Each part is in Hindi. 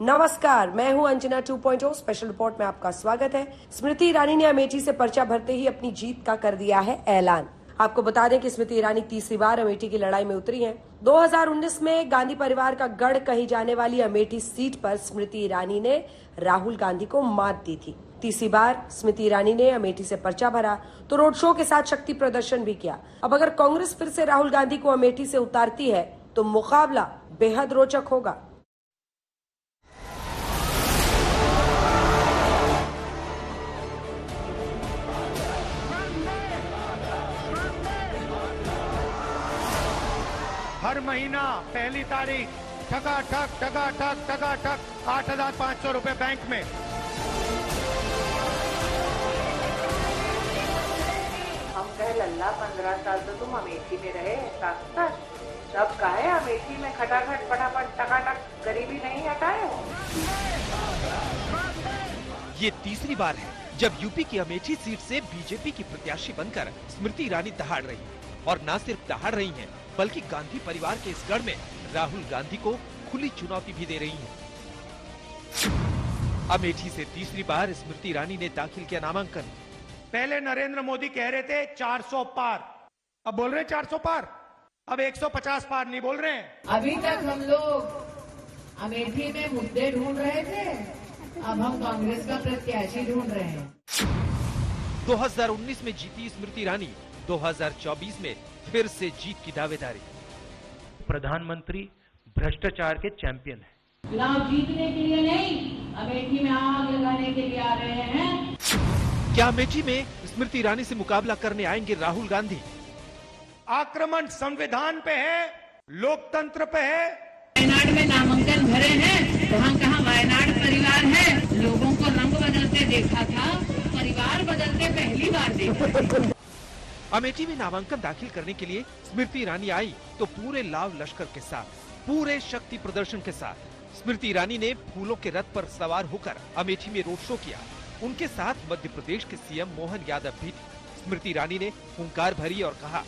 नमस्कार, मैं हूं अंजना 2.0 स्पेशल रिपोर्ट में आपका स्वागत है। स्मृति ईरानी ने अमेठी से पर्चा भरते ही अपनी जीत का कर दिया है ऐलान। आपको बता दें कि स्मृति ईरानी तीसरी बार अमेठी की लड़ाई में उतरी हैं। 2019 में गांधी परिवार का गढ़ कही जाने वाली अमेठी सीट पर स्मृति ईरानी ने राहुल गांधी को मात दी थी। तीसरी बार स्मृति ईरानी ने अमेठी से पर्चा भरा तो रोड शो के साथ शक्ति प्रदर्शन भी किया। अब अगर कांग्रेस फिर से राहुल गांधी को अमेठी से उतारती है तो मुकाबला बेहद रोचक होगा। हर महीना पहली तारीख ठगाठक 8,500 रुपए बैंक में। हम कहे लल्ला 15 साल तो तुम अमेठी में रहे साक्षात, तब कहे अमेठी में खटाखट फटाफट टकाटक गरीबी नहीं हटाए हो। ये तीसरी बार है जब यूपी की अमेठी सीट से बीजेपी की प्रत्याशी बनकर स्मृति ईरानी दहाड़ रही है, और न सिर्फ दहाड़ रही हैं, बल्कि गांधी परिवार के इस गढ़ में राहुल गांधी को खुली चुनौती भी दे रही हैं। अमेठी से तीसरी बार स्मृति ईरानी ने दाखिल किया नामांकन। पहले नरेंद्र मोदी कह रहे थे 400 पार, अब बोल रहे हैं 400 पार, अब 150 पार नहीं बोल रहे हैं। अभी तक हम लोग अमेठी में मुद्दे ढूंढ रहे थे, अब हम कांग्रेस का प्रत्याशी ढूंढ रहे हैं। 2019 में जीती स्मृति ईरानी 2024 में फिर से जीत की दावेदारी। प्रधानमंत्री भ्रष्टाचार के चैंपियन है। चुनाव जीतने के लिए नहीं, अमेठी में आग लगाने के लिए आ रहे हैं। क्या अमेठी में स्मृति ईरानी से मुकाबला करने आएंगे राहुल गांधी? आक्रमण संविधान पे है, लोकतंत्र पे है। वायनाड में नामांकन भरे हैं, कहाँ वायनाड परिवार है। लोगों को रंग बदलते देखा था, परिवार बदलते पहली बार देखा। अमेठी में नामांकन दाखिल करने के लिए स्मृति ईरानी आई तो पूरे लाव लश्कर के साथ, पूरे शक्ति प्रदर्शन के साथ। स्मृति ईरानी ने फूलों के रथ पर सवार होकर अमेठी में रोड शो किया। उनके साथ मध्य प्रदेश के सीएम मोहन यादव भी थे। स्मृति ईरानी ने हुंकार भरी और कहा,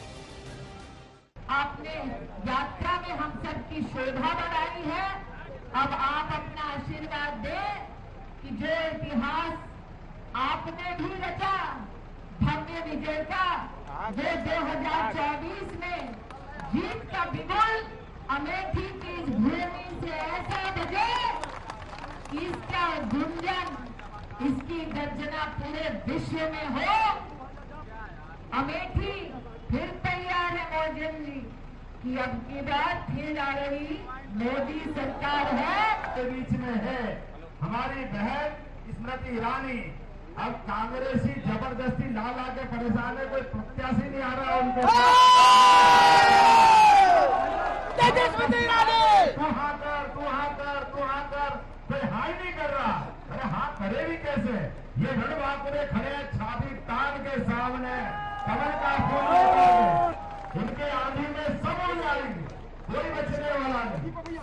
आपने यात्रा में हम सब की शोभा बढ़ाई है। अब आप अपना आशीर्वाद दें कि जो इतिहास आपने भी रचा भव्य विजय का, वो 2024 में जीत का बिगुल अमेठी की इस भूमि से ऐसा बजे कि इसका गुंजन, इसकी गर्जना पूरे विश्व में हो। अमेठी फिर तैयार है मोदी जी कि अब की बात फिर आ रही मोदी सरकार है। के बीच में है हमारी बहन स्मृति ईरानी। अब कांग्रेसी जबरदस्ती ला के परेशान है, कोई प्रत्याशी नहीं आ रहा उनके तू हाँ कर, कोई हाई नहीं कर रहा। अरे हाँ करे भी कैसे? ये रणबांकुरे खड़े हैं छाती तान के सामने, कमल का फूल उनके आंधी में सब हो जाएंगे, कोई बचने वाला नहीं।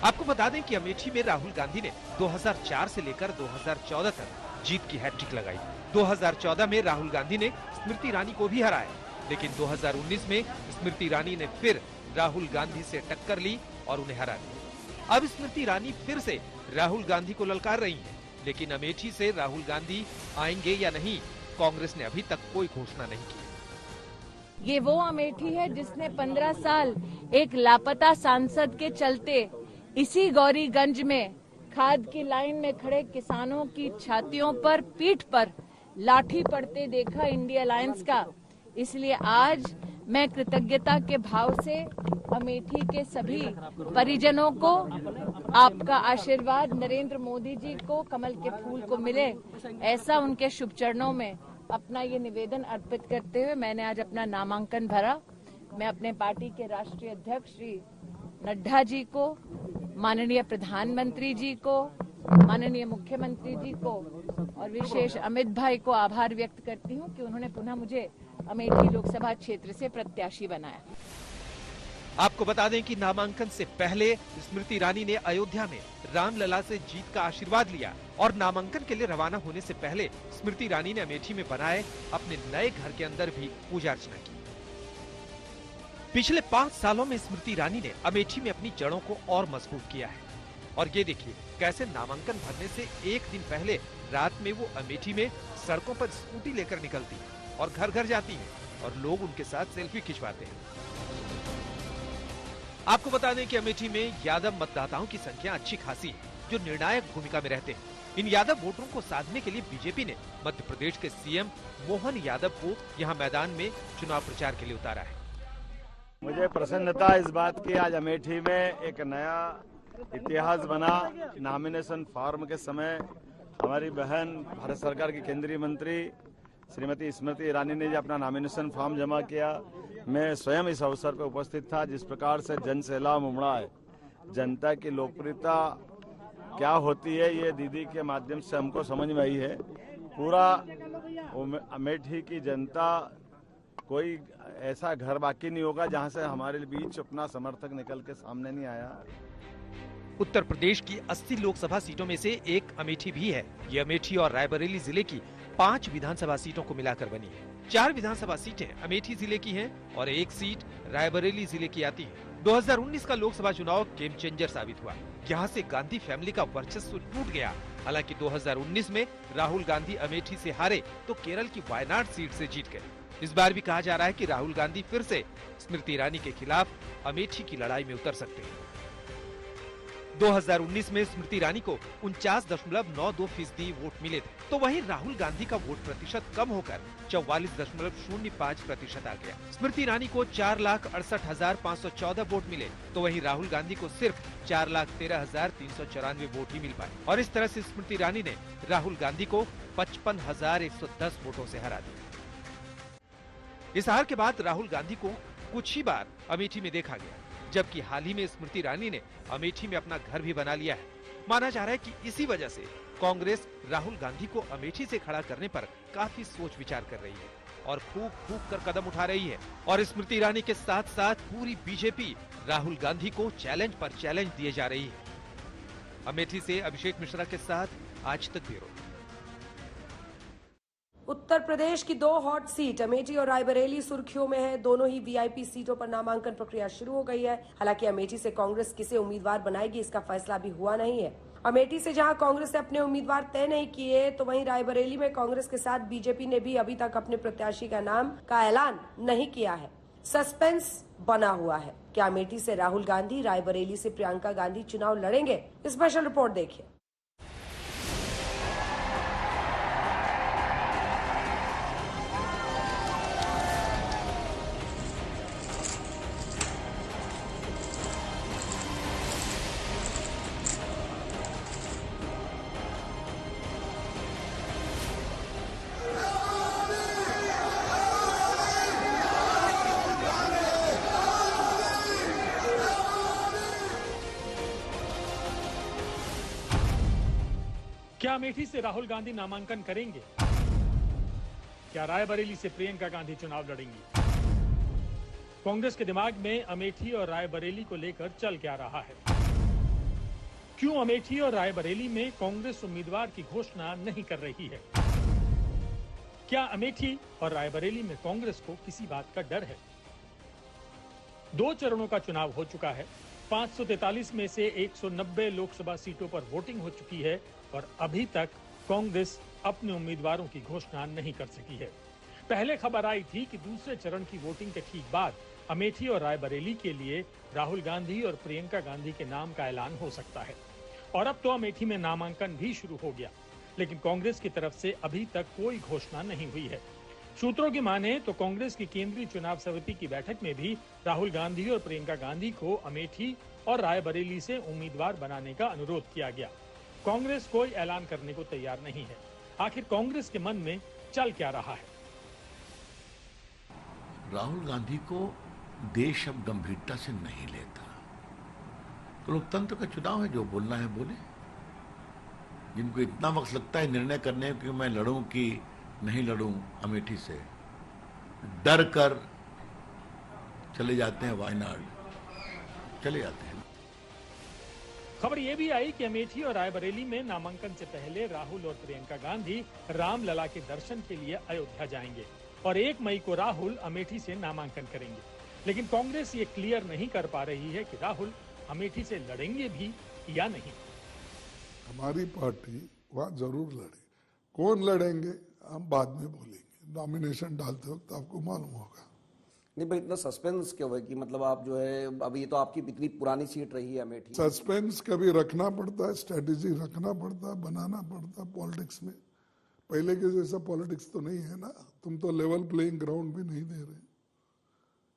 आपको बता दें कि अमेठी में राहुल गांधी ने 2004 से लेकर 2014 तक जीत की हैट्रिक लगाई। 2014 में राहुल गांधी ने स्मृति ईरानी को भी हराया, लेकिन 2019 में स्मृति ईरानी ने फिर राहुल गांधी से टक्कर ली और उन्हें हरा दिया। अब स्मृति ईरानी फिर से राहुल गांधी को ललकार रही हैं, लेकिन अमेठी से राहुल गांधी आएंगे या नहीं, कांग्रेस ने अभी तक कोई घोषणा नहीं की। ये वो अमेठी है जिसने 15 साल एक लापता सांसद के चलते इसी गौरीगंज में खाद की लाइन में खड़े किसानों की छातियों पर, पीठ पर लाठी पड़ते देखा इंडिया अलायंस का। इसलिए आज मैं कृतज्ञता के भाव से अमेठी के सभी परिजनों को, आपका आशीर्वाद नरेंद्र मोदी जी को कमल के फूल को मिले, ऐसा उनके शुभ चरणों में अपना ये निवेदन अर्पित करते हुए मैंने आज अपना नामांकन भरा। मैं अपने पार्टी के राष्ट्रीय अध्यक्ष श्री नड्डा जी को, माननीय प्रधानमंत्री जी को, माननीय मुख्यमंत्री जी को और विशेष अमित भाई को आभार व्यक्त करती हूं कि उन्होंने पुनः मुझे अमेठी लोकसभा क्षेत्र से प्रत्याशी बनाया। आपको बता दें कि नामांकन से पहले स्मृति ईरानी ने अयोध्या में रामलला से जीत का आशीर्वाद लिया और नामांकन के लिए रवाना होने से पहले स्मृति ईरानी ने अमेठी में बनाए अपने नए घर के अंदर भी पूजा अर्चना की। पिछले 5 सालों में स्मृति ईरानी ने अमेठी में अपनी जड़ों को और मजबूत किया है। और ये देखिए कैसे नामांकन भरने से एक दिन पहले रात में वो अमेठी में सड़कों पर स्कूटी लेकर निकलती है और घर घर जाती है और लोग उनके साथ सेल्फी खिंचवाते हैं। आपको बता दें कि अमेठी में यादव मतदाताओं की संख्या अच्छी खासी है, जो निर्णायक भूमिका में रहते हैं। इन यादव वोटरों को साधने के लिए बीजेपी ने मध्य प्रदेश के सीएम मोहन यादव को यहां मैदान में चुनाव प्रचार के लिए उतारा है। मुझे प्रसन्नता इस बात की आज अमेठी में एक नया इतिहास बना। नॉमिनेशन फॉर्म के समय हमारी बहन भारत सरकार की केंद्रीय मंत्री श्रीमती स्मृति ईरानी ने जो अपना नॉमिनेशन फॉर्म जमा किया, मैं स्वयं इस अवसर पर उपस्थित था। जिस प्रकार से जन सैलाब उमड़ा है, जनता की लोकप्रियता क्या होती है ये दीदी के माध्यम से हमको समझ में आई है। पूरा अमेठी की जनता, कोई ऐसा घर बाकी नहीं होगा जहां से हमारे बीच अपना समर्थक निकल के सामने नहीं आया। उत्तर प्रदेश की 80 लोकसभा सीटों में से एक अमेठी भी है। ये अमेठी और रायबरेली जिले की 5 विधानसभा सीटों को मिलाकर बनी है। 4 विधानसभा सीटें अमेठी जिले की हैं और 1 सीट रायबरेली जिले की आती है। 2019 का लोकसभा चुनाव गेम चेंजर साबित हुआ। यहाँ से गांधी फैमिली का वर्चस्व टूट गया। हालांकि 2019 में राहुल गांधी अमेठी से हारे तो केरल की वायनाड सीट से जीत गए। इस बार भी कहा जा रहा है कि राहुल गांधी फिर से स्मृति ईरानी के खिलाफ अमेठी की लड़ाई में उतर सकते हैं। 2019 में स्मृति ईरानी को 49.92% वोट मिले थे, तो वहीं राहुल गांधी का वोट प्रतिशत कम होकर 44.05% आ गया। स्मृति ईरानी को 4,68,514 वोट मिले, तो वहीं राहुल गांधी को सिर्फ 4,13,394 वोट ही मिल पाए और इस तरह से स्मृति ईरानी ने राहुल गांधी को 55,110 वोटों से हरा दिया। इस हार के बाद राहुल गांधी को कुछ ही बार अमेठी में देखा गया, जबकि हाल ही में स्मृति ईरानी ने अमेठी में अपना घर भी बना लिया है। माना जा रहा है कि इसी वजह से कांग्रेस राहुल गांधी को अमेठी से खड़ा करने पर काफी सोच विचार कर रही है और फूंक फूंक कर कदम उठा रही है। और स्मृति ईरानी के साथ साथ पूरी बीजेपी राहुल गांधी को चैलेंज पर चैलेंज दिए जा रही है। अमेठी से अभिषेक मिश्रा के साथ आज तक ब्यूरो। उत्तर प्रदेश की 2 हॉट सीट अमेठी और रायबरेली सुर्खियों में है। दोनों ही वीआईपी सीटों पर नामांकन प्रक्रिया शुरू हो गई है। हालांकि अमेठी से कांग्रेस किसे उम्मीदवार बनाएगी इसका फैसला अभी हुआ नहीं है। अमेठी से जहां कांग्रेस ने अपने उम्मीदवार तय नहीं किए, तो वहीं रायबरेली में कांग्रेस के साथ बीजेपी ने भी अभी तक अपने प्रत्याशी का नाम का ऐलान नहीं किया है। सस्पेंस बना हुआ है। क्या अमेठी से राहुल गांधी, रायबरेली से प्रियंका गांधी चुनाव लड़ेंगे? स्पेशल रिपोर्ट देखिए। क्या अमेठी से राहुल गांधी नामांकन करेंगे? क्या रायबरेली से प्रियंका गांधी चुनाव लड़ेंगी? कांग्रेस के दिमाग में अमेठी और रायबरेली को लेकर चल क्या रहा है? क्यों अमेठी और रायबरेली में कांग्रेस उम्मीदवार की घोषणा नहीं कर रही है? क्या अमेठी और रायबरेली में कांग्रेस को किसी बात का डर है? 2 चरणों का चुनाव हो चुका है। 543 में से 190 लोकसभा सीटों पर वोटिंग हो चुकी है और अभी तक कांग्रेस अपने उम्मीदवारों की घोषणा नहीं कर सकी है। पहले खबर आई थी कि दूसरे चरण की वोटिंग के ठीक बाद अमेठी और रायबरेली के लिए राहुल गांधी और प्रियंका गांधी के नाम का ऐलान हो सकता है और अब तो अमेठी में नामांकन भी शुरू हो गया, लेकिन कांग्रेस की तरफ से अभी तक कोई घोषणा नहीं हुई है। सूत्रों की माने तो कांग्रेस की केंद्रीय चुनाव समिति की बैठक में भी राहुल गांधी और प्रियंका गांधी को अमेठी और रायबरेली से उम्मीदवार बनाने का अनुरोध किया गया। कांग्रेस कोई ऐलान करने को तैयार नहीं है। आखिर कांग्रेस के मन में चल क्या रहा है? राहुल गांधी को देश अब गंभीरता से नहीं लेता। तो लोकतंत्र का चुनाव है, जो बोलना है बोले। जिनको इतना वक्त लगता है निर्णय करने कि मैं लड़ूं कि नहीं लड़ूं अमेठी से, डर कर चले जाते हैं वायनाड, चले जाते हैं। खबर यह भी आई कि अमेठी और रायबरेली में नामांकन से पहले राहुल और प्रियंका गांधी रामलला के दर्शन के लिए अयोध्या जाएंगे और 1 मई को राहुल अमेठी से नामांकन करेंगे। लेकिन कांग्रेस ये क्लियर नहीं कर पा रही है कि राहुल अमेठी से लड़ेंगे भी या नहीं। हमारी पार्टी वहाँ जरूर लड़े। कौन लड़ेंगे हम बाद में बोलेंगे, नॉमिनेशन डालते वक्त आपको मालूम होगा। नहीं भाई, इतना सस्पेंस क्यों है कि मतलब आप जो है, अब ये तो आपकी इतनी पुरानी सीट रही है अमेठी। सस्पेंस कभी रखना पड़ता है, स्ट्रेटेजी रखना पड़ता है, बनाना पड़ता है पॉलिटिक्स में। पहले के जैसा पॉलिटिक्स तो नहीं है ना, तुम तो लेवल प्लेइंग ग्राउंड भी नहीं दे रहे।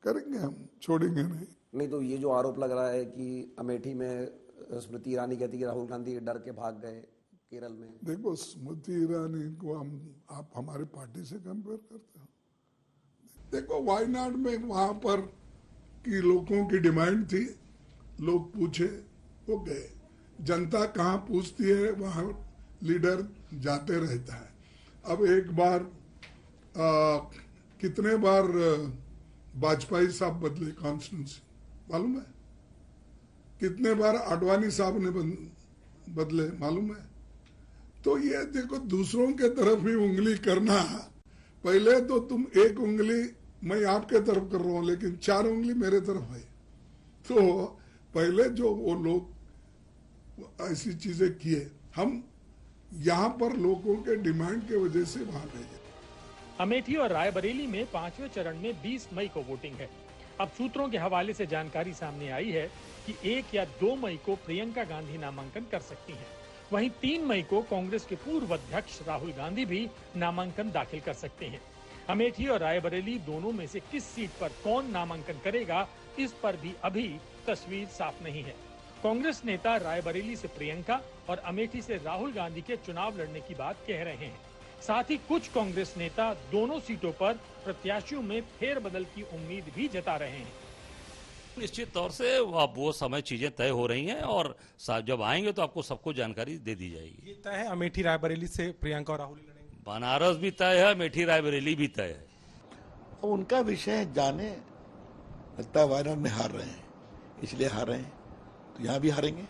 करेंगे हम, छोड़ेंगे नहीं। तो ये जो आरोप लग रहा है कि अमेठी में स्मृति ईरानी कहती है कि राहुल गांधी डर के भाग गए केरल में। देखो, स्मृति ईरानी को आप हमारी पार्टी से कंपेयर करते हो। देखो, वायनाड में वहां पर की लोगों की डिमांड थी, लोग पूछे, वो गए। जनता कहाँ पूछती है वहां लीडर जाते रहता है। अब एक बार कितने बार वाजपेयी साहब बदले कॉन्स्टिट्यूंसी मालूम है? कितने बार आडवाणी साहब ने बदले मालूम है? तो ये देखो, दूसरों के तरफ ही उंगली करना, पहले तो तुम एक उंगली मैं आपके तरफ कर रहा हूं लेकिन 4 उंगली मेरे तरफ है। तो पहले जो वो लोग ऐसी चीजें किए, हम यहाँ पर लोगों के डिमांड के वजह से वहां गए। अमेठी और रायबरेली में 5वें चरण में 20 मई को वोटिंग है। अब सूत्रों के हवाले से जानकारी सामने आई है कि 1 या 2 मई को प्रियंका गांधी नामांकन कर सकती हैं। वहीं 3 मई को कांग्रेस के पूर्व अध्यक्ष राहुल गांधी भी नामांकन दाखिल कर सकते हैं। अमेठी और रायबरेली दोनों में से किस सीट पर कौन नामांकन करेगा, इस पर भी अभी तस्वीर साफ नहीं है। कांग्रेस नेता रायबरेली से प्रियंका और अमेठी से राहुल गांधी के चुनाव लड़ने की बात कह रहे हैं। साथ ही कुछ कांग्रेस नेता दोनों सीटों पर प्रत्याशियों में फेरबदल की उम्मीद भी जता रहे हैं। निश्चित तौर से अब वो समय चीजें तय हो रही हैं और जब आएंगे तो आपको सबको जानकारी दे दी जाएगी। ये तय है अमेठी रायबरेली से प्रियंका और राहुल लड़ेंगे। बनारस भी तय है, अमेठी रायबरेली भी तय है। उनका विषय जाने, लगता है वायनाड में हार रहे हैं, इसलिए हार रहे हैं, तो यहाँ भी हारेंगे।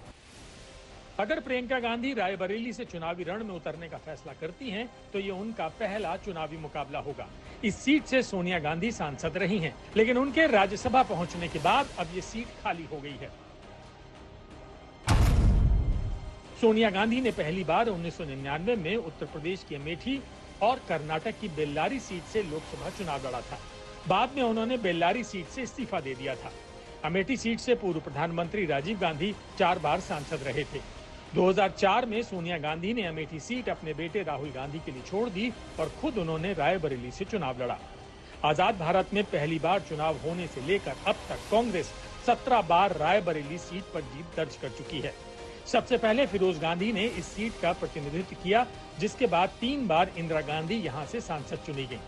अगर प्रियंका गांधी रायबरेली से चुनावी रण में उतरने का फैसला करती हैं, तो ये उनका पहला चुनावी मुकाबला होगा। इस सीट से सोनिया गांधी सांसद रही हैं, लेकिन उनके राज्यसभा पहुंचने के बाद अब ये सीट खाली हो गई है। सोनिया गांधी ने पहली बार 1999 में उत्तर प्रदेश की अमेठी और कर्नाटक की बेल्लारी सीट से लोकसभा चुनाव लड़ा था। बाद में उन्होंने बेल्लारी सीट से इस्तीफा दे दिया था। अमेठी सीट से पूर्व प्रधानमंत्री राजीव गांधी 4 बार सांसद रहे थे। 2004 में सोनिया गांधी ने अमेठी सीट अपने बेटे राहुल गांधी के लिए छोड़ दी और खुद उन्होंने रायबरेली से चुनाव लड़ा। आजाद भारत में पहली बार चुनाव होने से लेकर अब तक कांग्रेस 17 बार रायबरेली सीट पर जीत दर्ज कर चुकी है। सबसे पहले फिरोज गांधी ने इस सीट का प्रतिनिधित्व किया, जिसके बाद 3 बार इंदिरा गांधी यहां से सांसद चुनी गयी।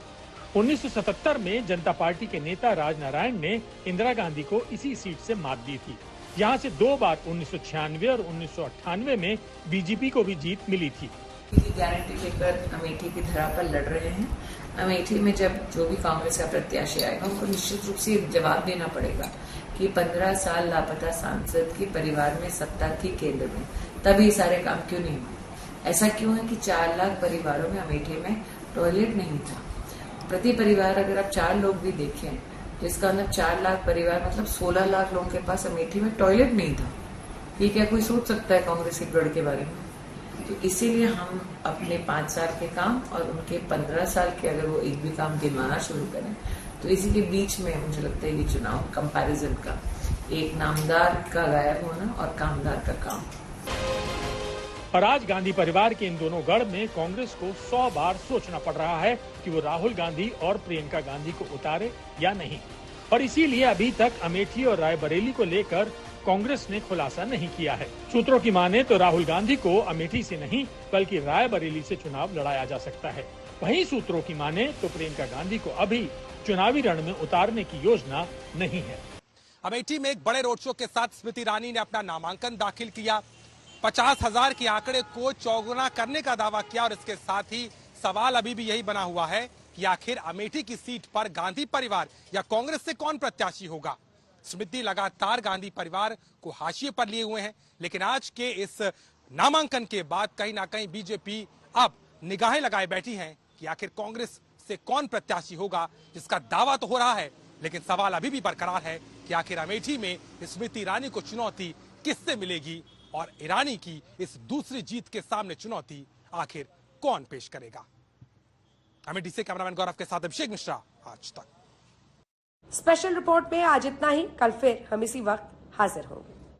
1977 में जनता पार्टी के नेता राजनारायण ने इंदिरा गांधी को इसी सीट से मात दी थी। यहाँ से 2 बार 1996 और 1998 में बीजेपी को भी जीत मिली थी। गारंटी लेकर अमेठी की धरा पर लड़ रहे हैं। अमेठी में जब जो भी कांग्रेस का प्रत्याशी आएगा, उनको निश्चित रूप से जवाब देना पड़ेगा कि 15 साल लापता सांसद के परिवार में सत्ता थी केंद्र में, तभी सारे काम क्यों नहीं हुए। ऐसा क्यों है कि 4 लाख परिवारों में अमेठी में टॉयलेट नहीं था। प्रति परिवार अगर आप 4 लोग भी देखें, जिसका मतलब 4 लाख परिवार मतलब 16 लाख लोगों के पास अमेठी में टॉयलेट नहीं था। ये क्या कोई सोच सकता है कांग्रेस के गढ़ के बारे में? तो इसीलिए हम अपने 5 साल के काम और उनके 15 साल के अगर वो एक भी काम गिनवाना शुरू करें, तो इसी के बीच में मुझे लगता है ये चुनाव कंपैरिजन का, एक नामदार का गायब होना और कामदार का काम। और आज गांधी परिवार के इन दोनों गढ़ में कांग्रेस को 100 बार सोचना पड़ रहा है कि वो राहुल गांधी और प्रियंका गांधी को उतारे या नहीं। और इसीलिए अभी तक अमेठी और रायबरेली को लेकर कांग्रेस ने खुलासा नहीं किया है। सूत्रों की माने तो राहुल गांधी को अमेठी से नहीं बल्कि रायबरेली से चुनाव लड़ाया जा सकता है। वहीं सूत्रों की माने तो प्रियंका गांधी को अभी चुनावी रण में उतारने की योजना नहीं है। अमेठी में एक बड़े रोड शो के साथ स्मृति ईरानी ने अपना नामांकन दाखिल किया। 50,000 के आंकड़े को चौगुना करने का दावा किया और इसके साथ ही सवाल अभी भी यही बना हुआ है कि आखिर अमेठी की सीट पर गांधी परिवार या कांग्रेस से कौन प्रत्याशी होगा। स्मृति लगातार गांधी परिवार को हाशिए पर लिए हुए हैं, लेकिन आज के इस नामांकन के बाद कहीं ना कहीं बीजेपी अब निगाहें लगाए बैठी है कि आखिर कांग्रेस से कौन प्रत्याशी होगा, जिसका दावा तो हो रहा है, लेकिन सवाल अभी भी बरकरार है कि आखिर अमेठी में स्मृति ईरानी को चुनौती किससे मिलेगी और ईरानी की इस दूसरी जीत के सामने चुनौती आखिर कौन पेश करेगा। अमेठी से कैमरामैन गौरव के साथ अभिषेक मिश्रा, आज तक। स्पेशल रिपोर्ट में आज इतना ही। कल फिर हम इसी वक्त हाजिर होंगे।